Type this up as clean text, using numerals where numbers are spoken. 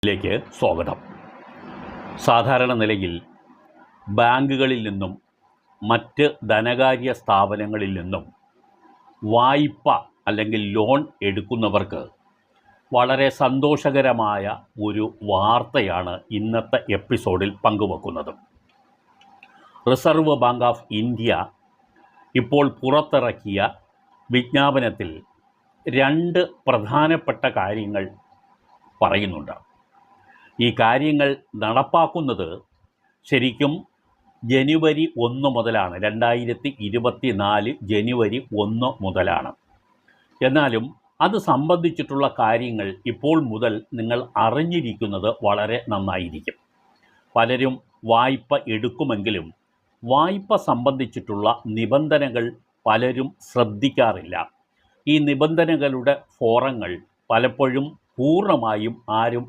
ിലേക്ക് സ്വാഗതം. സാധാരണ നിലയിൽ ബാങ്കുകളിൽ നിന്നും മറ്റ് ധനകാര്യ സ്ഥാപനങ്ങളിൽ നിന്നും വായ്പ അല്ലെങ്കിൽ ലോൺ എടുക്കുന്നവർക്ക് വളരെ സന്തോഷകരമായ ഒരു വാർത്തയാണ് ഇന്നത്തെ എപ്പിസോഡിൽ പങ്കുവെക്കുന്നത്. റിസർവ് ബാങ്ക് ഓഫ് ഇന്ത്യ ഇപ്പോൾ പുറത്തിറക്കിയ വിജ്ഞാപനത്തിൽ രണ്ട് പ്രധാനപ്പെട്ട കാര്യങ്ങൾ പറയുന്നുണ്ട്. ഈ കാര്യങ്ങൾ നടപ്പാക്കുന്നത് ശരിക്കും ജനുവരി 1 മുതലാണ്, 2024 ജനുവരി 1 മുതലാണ്. എന്നാലും അത് സംബന്ധിച്ചിട്ടുള്ള കാര്യങ്ങൾ ഇപ്പോൾ മുതൽ നിങ്ങൾ അറിഞ്ഞിരിക്കുന്നത് വളരെ നന്നായിരിക്കും. പലരും വായ്പ എടുക്കുമെങ്കിലും വായ്പ സംബന്ധിച്ചിട്ടുള്ള നിബന്ധനകൾ പലരും ശ്രദ്ധിക്കാറില്ല. ഈ നിബന്ധനകളുടെ ഫോറങ്ങൾ പലപ്പോഴും പൂർണ്ണമായും ആരും